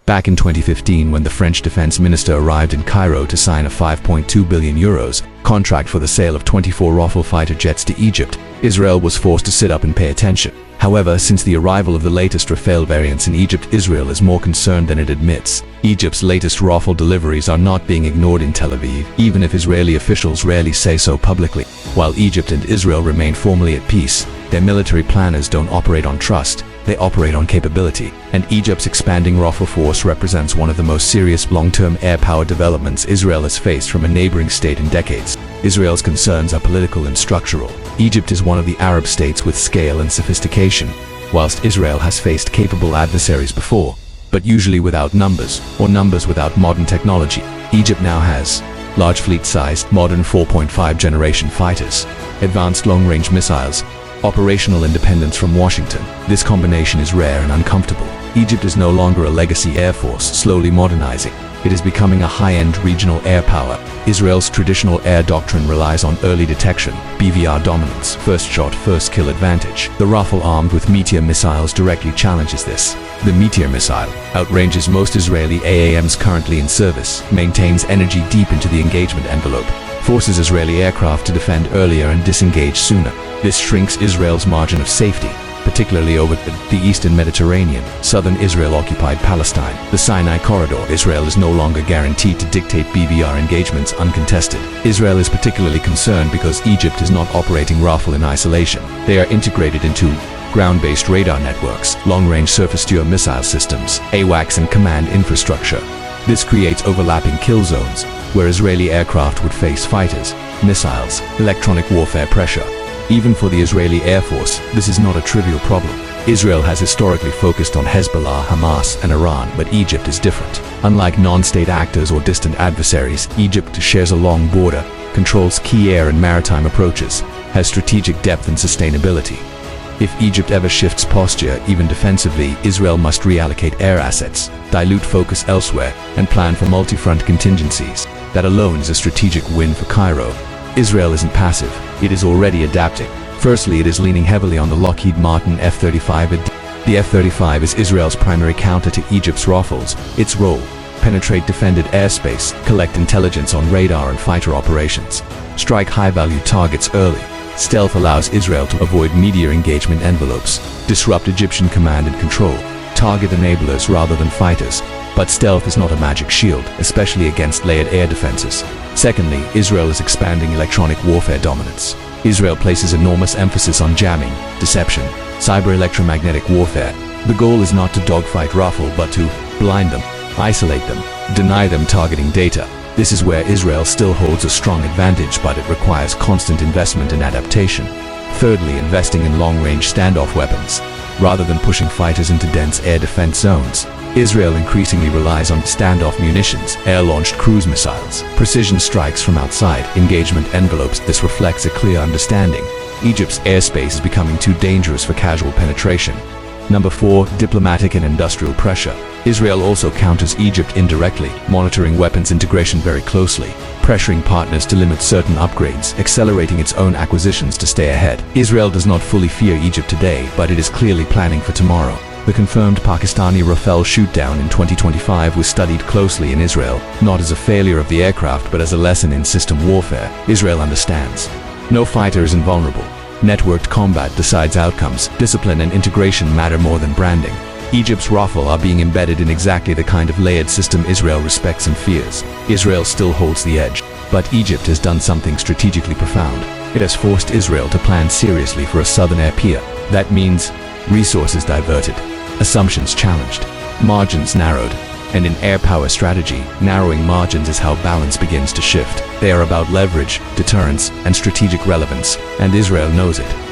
Back in 2015, when the French defense minister arrived in Cairo to sign a €5.2 billion contract for the sale of 24 Rafale fighter jets to Egypt, Israel was forced to sit up and pay attention. However, since the arrival of the latest Rafale variants in Egypt, Israel is more concerned than it admits. Egypt's latest Rafale deliveries are not being ignored in Tel Aviv, even if Israeli officials rarely say so publicly. While Egypt and Israel remain formally at peace, their military planners don't operate on trust, they operate on capability, and Egypt's expanding Rafale force represents one of the most serious long-term air power developments Israel has faced from a neighboring state in decades. Israel's concerns are political and structural. Egypt is one of the Arab states with scale and sophistication, whilst Israel has faced capable adversaries before, but usually without numbers, or numbers without modern technology. Egypt now has large fleet-sized, modern 4.5 generation fighters, advanced long-range missiles, operational independence from Washington. This combination is rare and uncomfortable. Egypt is no longer a legacy air force slowly modernizing. It is becoming a high-end regional air power. Israel's traditional air doctrine relies on early detection, BVR dominance, first shot, first kill advantage. The Rafale armed with Meteor missiles directly challenges this. The Meteor missile outranges most Israeli AAMs currently in service, maintains energy deep into the engagement envelope, forces Israeli aircraft to defend earlier and disengage sooner. This shrinks Israel's margin of safety, particularly over the eastern Mediterranean, southern Israel-occupied Palestine, the Sinai corridor. Israel is no longer guaranteed to dictate BVR engagements uncontested. Israel is particularly concerned because Egypt is not operating Rafale in isolation. They are integrated into ground-based radar networks, long-range surface-to-air missile systems, AWACS and command infrastructure. This creates overlapping kill zones, where Israeli aircraft would face fighters, missiles, electronic warfare pressure. Even for the Israeli Air Force, this is not a trivial problem. Israel has historically focused on Hezbollah, Hamas, and Iran, but Egypt is different. Unlike non-state actors or distant adversaries, Egypt shares a long border, controls key air and maritime approaches, has strategic depth and sustainability. If Egypt ever shifts posture, even defensively, Israel must reallocate air assets, dilute focus elsewhere, and plan for multi-front contingencies. That alone is a strategic win for Cairo. Israel isn't passive, it is already adapting. Firstly, it is leaning heavily on the Lockheed Martin F-35. The F-35 is Israel's primary counter to Egypt's Rafales. Its role: penetrate defended airspace, collect intelligence on radar and fighter operations, strike high-value targets early. Stealth allows Israel to avoid meteor engagement envelopes, disrupt Egyptian command and control, target enablers rather than fighters. But stealth is not a magic shield, especially against layered air defenses. Secondly, Israel is expanding electronic warfare dominance. Israel places enormous emphasis on jamming, deception, cyber-electromagnetic warfare. The goal is not to dogfight Rafale, but to blind them, isolate them, deny them targeting data. This is where Israel still holds a strong advantage, but it requires constant investment and adaptation. Thirdly, investing in long-range standoff weapons. Rather than pushing fighters into dense air defense zones, Israel increasingly relies on standoff munitions, air-launched cruise missiles, precision strikes from outside, engagement envelopes. This reflects a clear understanding. Egypt's airspace is becoming too dangerous for casual penetration. Number 4. Diplomatic and industrial pressure. Israel also counters Egypt indirectly, monitoring weapons integration very closely, pressuring partners to limit certain upgrades, accelerating its own acquisitions to stay ahead. Israel does not fully fear Egypt today, but it is clearly planning for tomorrow. The confirmed Pakistani Rafale shootdown in 2025 was studied closely in Israel, not as a failure of the aircraft but as a lesson in system warfare. Israel understands. No fighter is invulnerable. Networked combat decides outcomes. Discipline and integration matter more than branding. Egypt's Rafale are being embedded in exactly the kind of layered system Israel respects and fears. Israel still holds the edge, but Egypt has done something strategically profound. It has forced Israel to plan seriously for a southern air pier. That means resources diverted, assumptions challenged, margins narrowed. And in air power strategy, narrowing margins is how balance begins to shift. They are about leverage, deterrence, and strategic relevance, and Israel knows it.